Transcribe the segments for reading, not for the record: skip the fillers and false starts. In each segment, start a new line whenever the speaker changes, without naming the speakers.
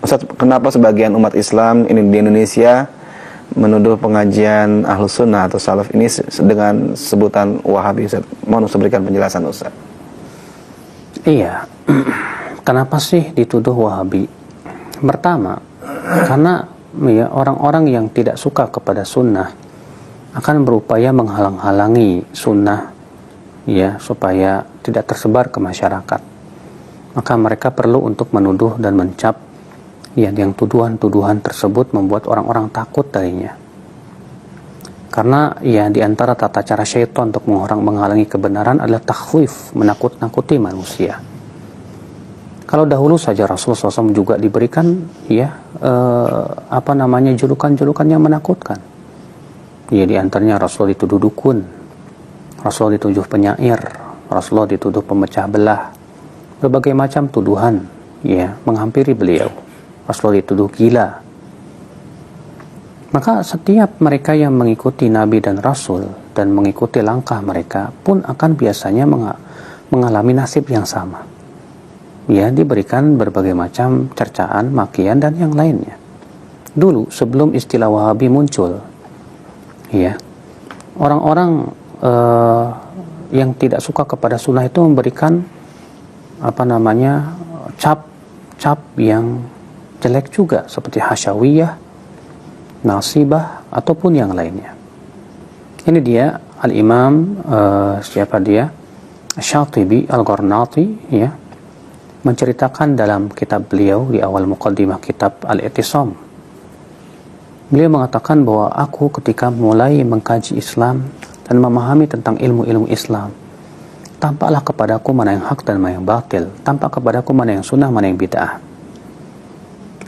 Ustaz, kenapa sebagian umat Islam ini di Indonesia menuduh pengajian Ahlus Sunnah atau Salaf ini dengan sebutan Wahabi, Ustaz? Mohon Ustaz berikan penjelasan, Ustaz.
Iya. Kenapa sih dituduh Wahabi? Pertama, karena ya, orang-orang yang tidak suka kepada sunnah akan berupaya menghalang-halangi sunnah ya, supaya tidak tersebar ke masyarakat. Maka mereka perlu untuk menuduh dan mencap ya, yang tuduhan-tuduhan tersebut membuat orang-orang takut darinya. Karena ya, di antara tata cara syaitan untuk menghalangi kebenaran adalah takhwif, menakut-nakuti manusia. Kalau dahulu saja Rasulullah SAW juga diberikan ya julukan-julukan yang menakutkan. Ya, di antaranya Rasulullah dituduh dukun, Rasulullah dituduh penyair, Rasulullah dituduh pemecah belah, berbagai macam tuduhan ya menghampiri beliau. Rasulullah dituduh gila. Maka setiap mereka yang mengikuti Nabi dan Rasul dan mengikuti langkah mereka pun akan biasanya mengalami nasib yang sama. Ya, diberikan berbagai macam cercaan, makian dan yang lainnya. Dulu sebelum istilah Wahabi muncul, ya, orang-orang yang tidak suka kepada sunnah itu memberikan cap yang jelek juga, seperti hasyawiyah, nasibah, ataupun yang lainnya. Ini dia Al-Imam Syatibi Al-Gharnati ya, menceritakan dalam kitab beliau di awal muqaddimah kitab Al-I'tisam. Beliau mengatakan bahwa aku ketika mulai mengkaji Islam dan memahami tentang ilmu-ilmu Islam, tampaklah kepadaku mana yang hak dan mana yang batil, tampak kepadaku mana yang sunnah, mana yang bid'ah.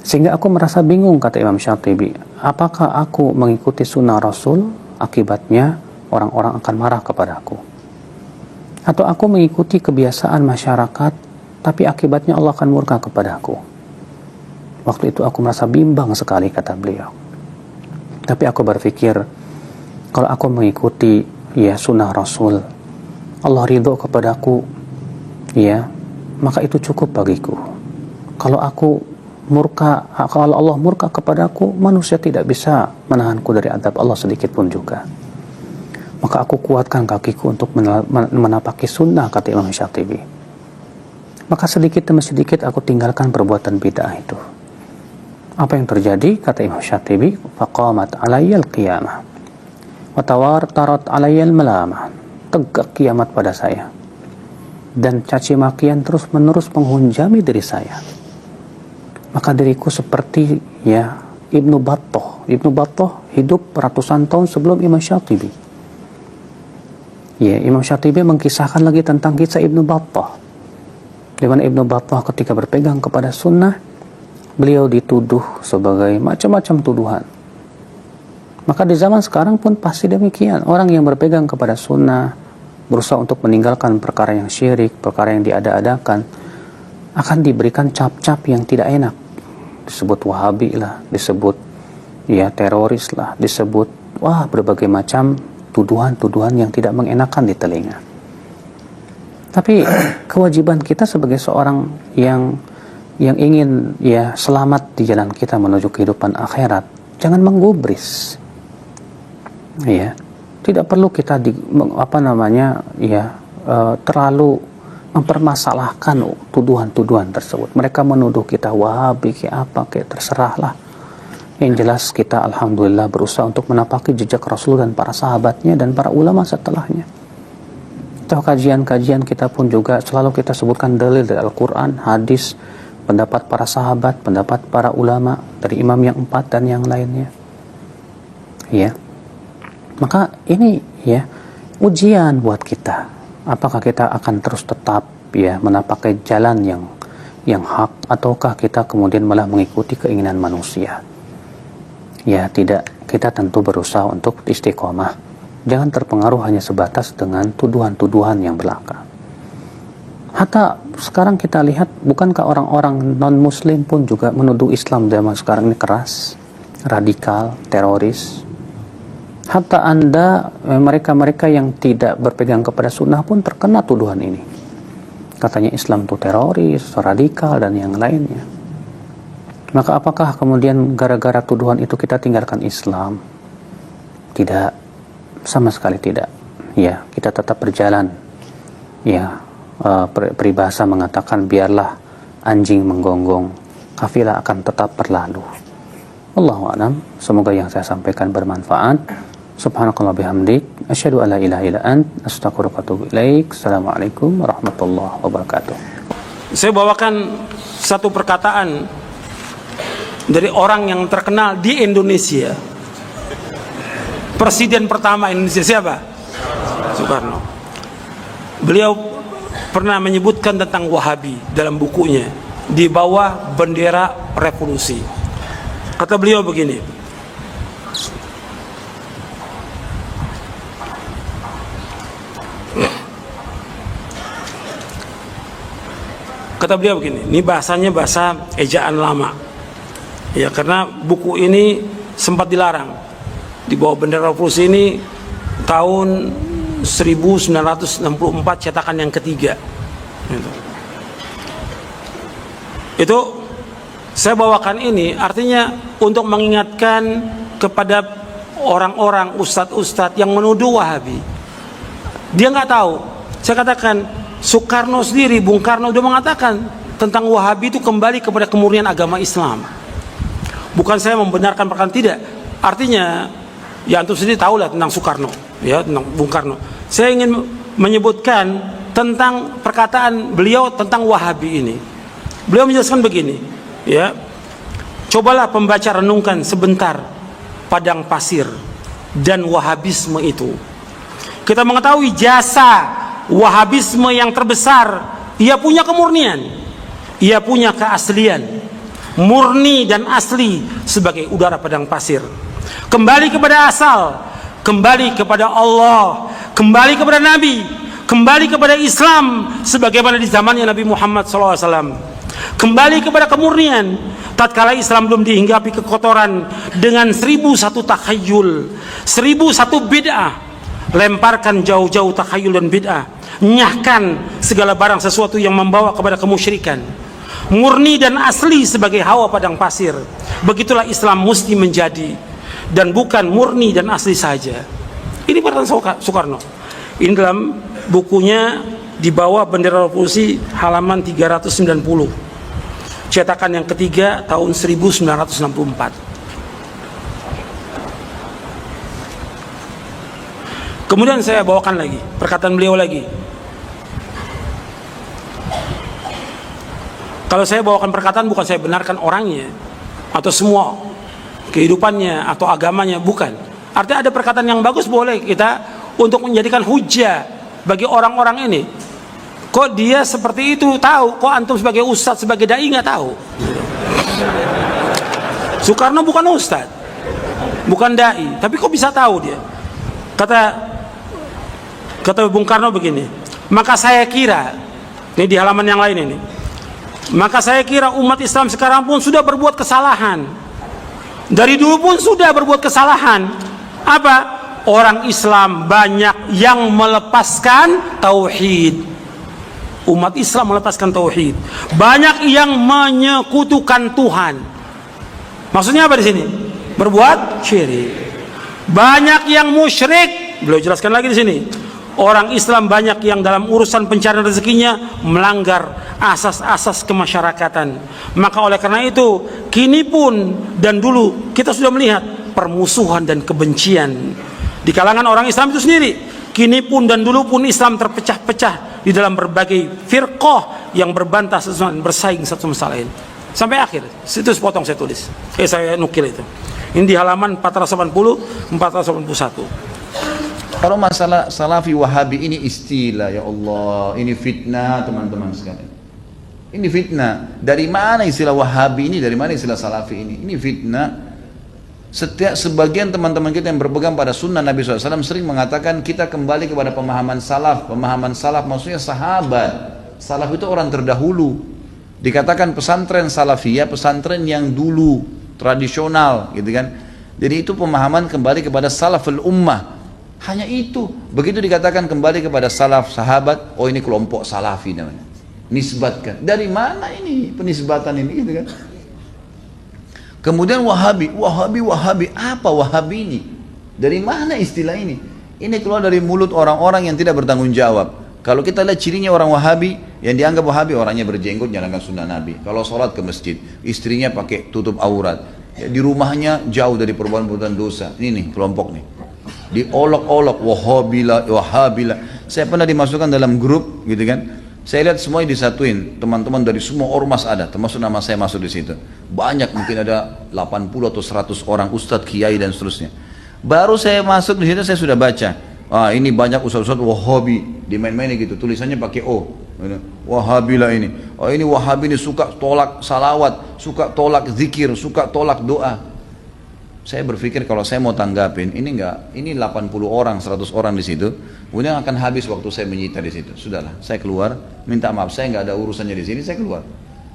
Sehingga aku merasa bingung, kata Imam Syatibi, apakah aku mengikuti sunnah Rasul, akibatnya orang-orang akan marah kepadaku, atau aku mengikuti kebiasaan masyarakat, tapi akibatnya Allah akan murka kepadaku. Waktu itu aku merasa bimbang sekali, kata beliau. Tapi aku berpikir, kalau aku mengikuti ya sunnah Rasul, Allah ridho kepadaku, ya, maka itu cukup bagiku. Kalau Allah murka kepadaku, manusia tidak bisa menahanku dari azab Allah sedikit pun juga. Maka aku kuatkan kakiku untuk menapaki sunnah, kata Imam Syatibi. Maka sedikit demi sedikit aku tinggalkan perbuatan bid'ah itu. Apa yang terjadi? Kata Imam Syatibi, faqamat alayyal qiyamah wa tawartarat alayyal malamah. Tegak kiamat pada saya, dan caci makian terus menerus menghunjami diri saya. Maka diriku seperti ya Ibnu Battah. Ibnu Battah hidup ratusan tahun sebelum Imam Syatibi. Ya, Imam Syatibi mengkisahkan lagi tentang kisah Ibnu Battah, di mana Ibnu Battah ketika berpegang kepada sunnah, beliau dituduh sebagai macam-macam tuduhan. Maka di zaman sekarang pun pasti demikian. Orang yang berpegang kepada sunnah, berusaha untuk meninggalkan perkara yang syirik, perkara yang diada-adakan, akan diberikan cap-cap yang tidak enak. Disebut Wahabi lah, disebut ya teroris lah, disebut berbagai macam tuduhan-tuduhan yang tidak mengenakan di telinga. Tapi kewajiban kita sebagai seorang yang ingin ya selamat di jalan kita menuju kehidupan akhirat, jangan menggubris. Ya, tidak perlu kita terlalu mempermasalahkan tuduhan-tuduhan tersebut. Mereka menuduh kita Wahabi, terserahlah. Yang jelas kita alhamdulillah berusaha untuk menapaki jejak Rasul dan para sahabatnya dan para ulama setelahnya. Atau kajian-kajian kita pun juga selalu kita sebutkan dalil dari Al-Quran, hadis, pendapat para sahabat, pendapat para ulama, dari imam yang 4 dan yang lainnya. Ya, maka ini ya ujian buat kita. Apakah kita akan terus tetap ya menapaki jalan yang hak, ataukah kita kemudian malah mengikuti keinginan manusia? Ya tidak, kita tentu berusaha untuk istiqomah. Jangan terpengaruh hanya sebatas dengan tuduhan-tuduhan yang belaka. Hatta sekarang kita lihat, bukankah orang-orang non-muslim pun juga menuduh Islam zaman sekarang ini keras, radikal, teroris? Hatta mereka-mereka yang tidak berpegang kepada sunnah pun terkena tuduhan ini. Katanya Islam itu teroris, radikal, dan yang lainnya. Maka apakah kemudian gara-gara tuduhan itu kita tinggalkan Islam? Tidak, sama sekali tidak. Ya, kita tetap berjalan. Ya, peribahasa mengatakan biarlah anjing menggonggong, kafilah akan tetap berlalu. Wallahu a'lam. Semoga yang saya sampaikan bermanfaat. Subhanakallah bihamdik, asyhadu an la ilaha illa ant, astaghfiruka wa atubu ilaik. Assalamualaikum warahmatullahi wabarakatuh.
Saya bawakan satu perkataan dari orang yang terkenal di Indonesia. Presiden pertama Indonesia siapa? Soekarno. Beliau pernah menyebutkan tentang Wahabi dalam bukunya Di Bawah Bendera Revolusi. Kata beliau begini, ini bahasanya bahasa ejaan lama. Ya, karena buku ini sempat dilarang. Di Bawah Bendera Revolusi ini tahun 1964 cetakan yang ketiga. Itu saya bawakan ini artinya untuk mengingatkan kepada orang-orang ustadz-ustadz yang menuduh Wahabi. Dia nggak tahu. Saya katakan Soekarno sendiri, Bung Karno sudah mengatakan tentang Wahabi itu kembali kepada kemurnian agama Islam. Bukan saya membenarkan perkataan, tidak. Artinya, ya antum sendiri tahu lah tentang Soekarno, ya tentang Bung Karno. Saya ingin menyebutkan tentang perkataan beliau tentang Wahabi ini. Beliau menjelaskan begini, ya. Cobalah pembaca renungkan sebentar padang pasir dan Wahabisme itu. Kita mengetahui jasa Wahabisme yang terbesar, ia punya kemurnian, ia punya keaslian, murni dan asli sebagai udara padang pasir. Kembali kepada asal, kembali kepada Allah, kembali kepada Nabi, kembali kepada Islam sebagaimana di zamannya Nabi Muhammad SAW. Kembali kepada kemurnian tatkala Islam belum dihinggapi kekotoran dengan 1001 takhayul, 1001 bid'ah. Lemparkan jauh-jauh takhayul dan bid'ah. Nyahkan segala barang sesuatu yang membawa kepada kemusyrikan. Murni dan asli sebagai hawa padang pasir. Begitulah Islam mesti menjadi, dan bukan murni dan asli saja. Ini perkataan Soekarno. Ini dalam bukunya Di Bawah Bendera Revolusi halaman 390. Cetakan yang ketiga tahun 1964. Kemudian saya bawakan lagi perkataan beliau lagi. Kalau saya bawakan perkataan, bukan saya benarkan orangnya atau semua kehidupannya atau agamanya, bukan. Artinya ada perkataan yang bagus, boleh kita untuk menjadikan hujah bagi orang-orang ini. Kok dia seperti itu tahu? Kok antum sebagai ustadz, sebagai dai nggak tahu? Soekarno bukan ustadz, bukan dai, tapi kok bisa tahu dia? Kata Bung Karno begini, maka saya kira, ini di halaman yang lain ini, maka saya kira umat Islam sekarang pun sudah berbuat kesalahan. Dari dulu pun sudah berbuat kesalahan. Apa? Orang Islam banyak yang melepaskan tauhid. Umat Islam melepaskan tauhid. Banyak yang menyekutukan Tuhan. Maksudnya apa di sini? Berbuat syirik. Banyak yang musyrik. Beliau jelaskan lagi di sini. Orang Islam banyak yang dalam urusan pencarian rezekinya melanggar asas-asas kemasyarakatan. Maka oleh karena itu, kini pun dan dulu kita sudah melihat permusuhan dan kebencian di kalangan orang Islam itu sendiri. Kini pun dan dulu pun Islam terpecah-pecah di dalam berbagai firqah yang berbantah dan bersaing satu sama lain. Sampai akhir, situ sepotong saya tulis. Saya nukil itu. Ini di halaman 480, 481.
Kalau masalah Salafi Wahabi ini istilah, ya Allah, ini fitnah teman-teman sekalian. Ini fitnah. Dari mana istilah Wahabi ini? Dari mana istilah Salafi ini? Ini fitnah. Setiap sebagian teman-teman kita yang berpegang pada sunnah Nabi SAW sering mengatakan kita kembali kepada pemahaman salaf. Pemahaman salaf maksudnya sahabat. Salaf itu orang terdahulu. Dikatakan pesantren salafiyah, pesantren yang dulu, tradisional, gitu kan. Jadi itu pemahaman kembali kepada salaful ummah. Hanya itu. Begitu dikatakan kembali kepada salaf, sahabat, oh ini kelompok salafi namanya. Nisbatkan. Dari mana ini penisbatan ini, gitu kan? Kemudian Wahabi, Wahabi, Wahabi. Apa Wahabi ini? Dari mana istilah ini? Ini keluar dari mulut orang-orang yang tidak bertanggung jawab. Kalau kita lihat cirinya orang Wahabi, yang dianggap Wahabi orangnya berjenggot, jalankan sunnah Nabi. Kalau sholat ke masjid, istrinya pakai tutup aurat. Ya, di rumahnya jauh dari perbuatan-perbuatan dosa. Ini nih kelompok nih. Diolok-olok, Wahabila, Wahabila. Saya pernah dimasukkan dalam grup, gitu kan? Saya lihat semuanya disatuin, teman-teman dari semua ormas ada, termasuk nama saya masuk di situ. Banyak, mungkin ada 80 atau 100 orang ustadz, kiai dan seterusnya. Baru saya masuk di situ saya sudah baca. Ah, ini banyak ustadz-ustadz Wahabi, dimain-mainin gitu, tulisannya pakai O. Wahabila ini. Oh, ini Wahabi ini suka tolak salawat, suka tolak zikir, suka tolak doa. Saya berpikir kalau saya mau tanggapin, ini 80 orang, 100 orang di situ, kemudian akan habis waktu saya menyita di situ. Sudahlah, saya keluar, minta maaf, saya nggak ada urusannya di sini, saya keluar.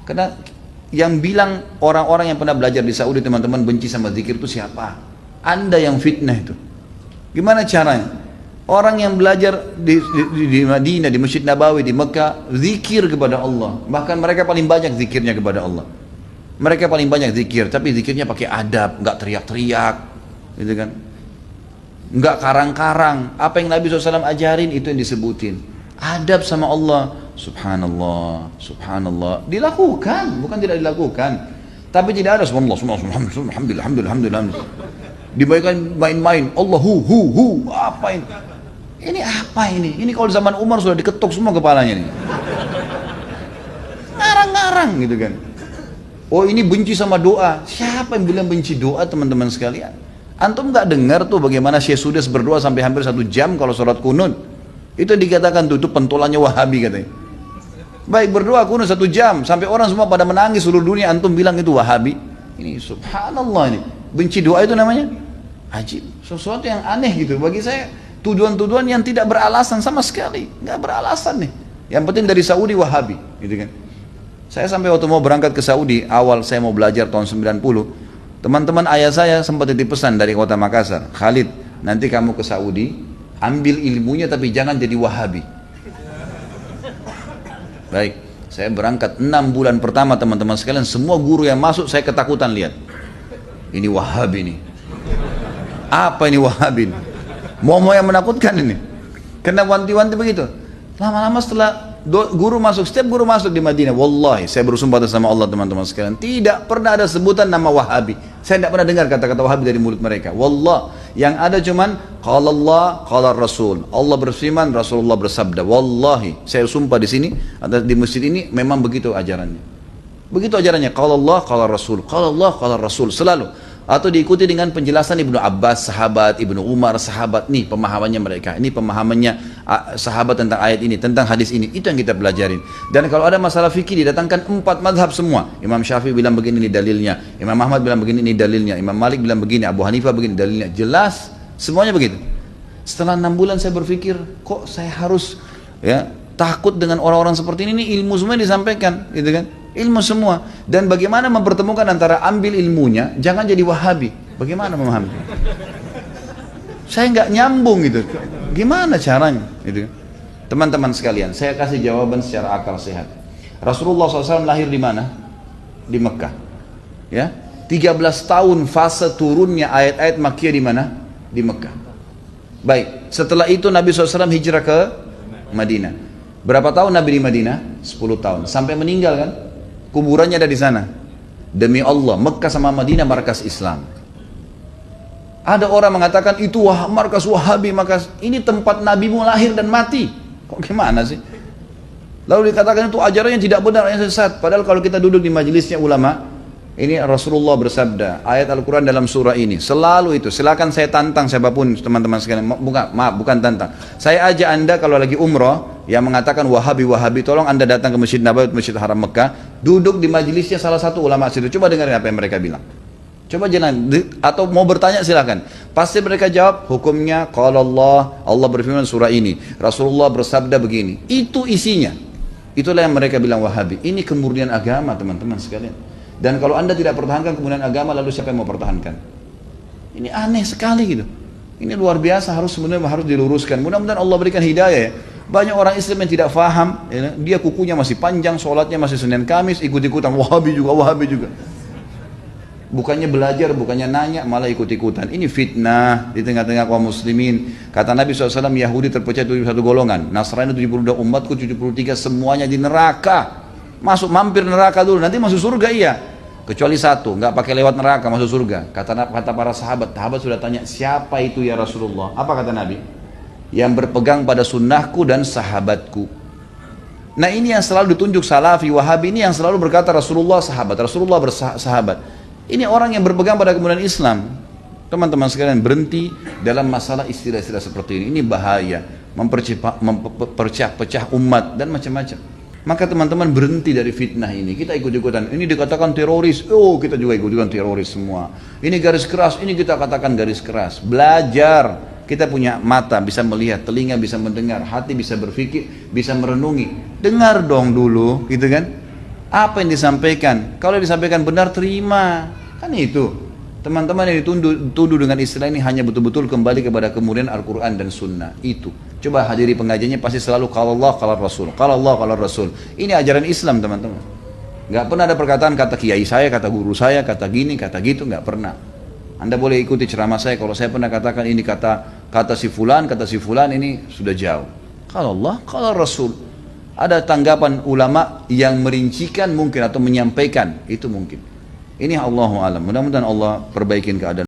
Karena yang bilang orang-orang yang pernah belajar di Saudi, teman-teman, benci sama zikir itu siapa? Anda yang fitnah itu. Gimana caranya? Orang yang belajar di Madinah, di Masjid Nabawi, di Mekah, zikir kepada Allah. Bahkan mereka paling banyak zikirnya kepada Allah. Mereka paling banyak zikir, tapi zikirnya pakai adab, nggak teriak-teriak, gitu kan? Nggak karang-karang. Apa yang Nabi SAW ajarin itu yang disebutin. Adab sama Allah, subhanallah, subhanallah. Dilakukan, bukan tidak dilakukan. Tapi tidak ada subhanallah, alhamdulillah, alhamdulillah. Dibayangkan main-main, Allah hu, apa ini? Ini apa ini? Ini kalau zaman Umar sudah diketuk semua kepalanya nih. Ngarang-ngarang gitu kan. Oh, ini benci sama doa. Siapa yang bilang benci doa, teman-teman sekalian? Antum nggak dengar tuh bagaimana Syekh Sudes berdoa sampai hampir 1 jam kalau sholat kunut? Itu dikatakan tuh, itu pentolannya Wahabi katanya. Baik, berdoa kunut 1 jam sampai orang semua pada menangis seluruh dunia, antum bilang itu Wahabi. Ini subhanallah, ini benci doa itu namanya ajib, sesuatu yang aneh gitu. Bagi saya tuduhan-tuduhan yang tidak beralasan sama sekali, nggak beralasan nih. Yang penting dari Saudi Wahabi, gitu kan. Saya sampai waktu mau berangkat ke Saudi, awal saya mau belajar tahun 90, teman-teman ayah saya sempat titip pesan dari kota Makassar, Khalid, nanti kamu ke Saudi, ambil ilmunya tapi jangan jadi Wahabi. Baik, saya berangkat 6 bulan pertama, teman-teman sekalian, semua guru yang masuk saya ketakutan lihat. Ini Wahabi nih. Apa ini Wahabi nih? Mau yang menakutkan ini. Kena wanti-wanti begitu. Lama-lama setelah guru masuk, setiap guru masuk di Madinah, wallahi saya bersumpah atas nama Allah, teman-teman sekalian, tidak pernah ada sebutan nama Wahabi. Saya tidak pernah dengar kata-kata Wahabi dari mulut mereka. Wallah, yang ada cuman qala Allah, qala Rasul. Allah berfirman, Rasulullah bersabda. Wallahi, saya sumpah di sini, di masjid ini memang begitu ajarannya. Begitu ajarannya, qala Allah, qala Rasul. Qala Allah, qala Rasul, selalu. Atau diikuti dengan penjelasan Ibnu Abbas, sahabat, Ibnu Umar, sahabat. Nih pemahamannya mereka, ini pemahamannya sahabat tentang ayat ini, tentang hadis ini. Itu yang kita pelajarin. Dan kalau ada masalah fikih didatangkan 4 mazhab semua. Imam Syafi'i bilang begini, ini dalilnya. Imam Ahmad bilang begini, ini dalilnya. Imam Malik bilang begini, Abu Hanifah begini, dalilnya. Jelas, semuanya begitu. Setelah 6 bulan saya berpikir, kok saya harus takut dengan orang-orang seperti ini? Ilmu semua disampaikan, gitu kan? Ilmu semua. Dan bagaimana mempertemukan antara ambil ilmunya, jangan jadi Wahabi. Bagaimana memahami? Saya nggak nyambung gitu. Gimana caranya? Gitu. Teman-teman sekalian, saya kasih jawaban secara akal sehat. Rasulullah SAW lahir di mana? Di Mekah. Ya, 13 tahun fase turunnya ayat-ayat Makkiyah di mana? Di Mekah. Baik, setelah itu Nabi SAW hijrah ke Madinah. Berapa tahun Nabi di Madinah? 10 tahun. Sampai meninggal kan? Kuburannya ada di sana. Demi Allah, Mekah sama Madinah markas Islam. Ada orang mengatakan itu markas Wahabi, markas ini tempat Nabimu lahir dan mati. Kok gimana sih? Lalu dikatakan itu ajaran yang tidak benar, yang sesat. Padahal kalau kita duduk di majelisnya ulama, ini Rasulullah bersabda, ayat Al-Quran dalam surah ini, selalu itu. Silakan saya tantang siapapun teman-teman sekalian. Bukan tantang. Saya ajak anda kalau lagi umrah, yang mengatakan Wahabi, tolong anda datang ke Masjid Nabawi, Masjid Haram Mekah, duduk di majelisnya salah satu ulama situ. Coba dengarin apa yang mereka bilang. Coba jangan, atau mau bertanya silakan. Pasti mereka jawab, hukumnya qala Allah berfirman surah ini, Rasulullah bersabda begini. Itu isinya. Itulah yang mereka bilang Wahabi. Ini kemurnian agama, teman-teman sekalian. Dan kalau anda tidak pertahankan kemurnian agama, lalu siapa yang mau pertahankan? Ini aneh sekali gitu. Ini luar biasa, sebenarnya harus diluruskan. Mudah-mudahan Allah berikan hidayah ya. Banyak orang Islam yang tidak faham, ya, dia kukunya masih panjang, sholatnya masih Senin Kamis, ikut-ikutan Wahabi juga. Bukannya belajar, bukannya nanya, malah ikut-ikutan. Ini fitnah di tengah-tengah kaum muslimin. Kata Nabi SAW, Yahudi terpecah 71 golongan. Nasrani 72, umatku 73, semuanya di neraka. Masuk mampir neraka dulu, nanti masuk surga iya. Kecuali satu, nggak pakai lewat neraka masuk surga. Kata para sahabat sudah tanya, siapa itu ya Rasulullah? Apa kata Nabi? Yang berpegang pada sunnahku dan sahabatku. Nah ini yang selalu ditunjuk Salafi, Wahabi, ini yang selalu berkata Rasulullah bersahabat. Ini orang yang berpegang pada kemudian Islam. Teman-teman sekalian, berhenti dalam masalah istilah-istilah seperti ini. Ini bahaya, memperpecah umat dan macam-macam. Maka teman-teman berhenti dari fitnah ini. Kita ikut-ikutan, ini dikatakan teroris, oh kita juga ikut-ikutan teroris semua. Ini garis keras, ini kita katakan garis keras. Belajar, kita punya mata bisa melihat, telinga bisa mendengar, hati bisa berpikir, bisa merenungi. Dengar dong dulu, gitu kan? Apa yang disampaikan? Kalau disampaikan benar, terima. Kan itu. Teman-teman yang dituduh dengan istilah ini hanya betul-betul kembali kepada kemudian Al-Quran dan Sunnah. Itu. Coba hadiri pengajiannya pasti selalu kalau Allah, kalau Rasul. Kalau Allah, kalau Rasul. Ini ajaran Islam teman-teman. Gak pernah ada perkataan kata kiai saya, kata guru saya, kata gini, kata gitu. Gak pernah. Anda boleh ikuti ceramah saya. Kalau saya pernah katakan ini kata si fulan, ini sudah jauh. Kalau Allah, kalau Rasul. Ada tanggapan ulama yang merincikan mungkin atau menyampaikan. Itu mungkin. Ini Allahu a'lam. Mudah-mudahan Allah perbaikin keadaan.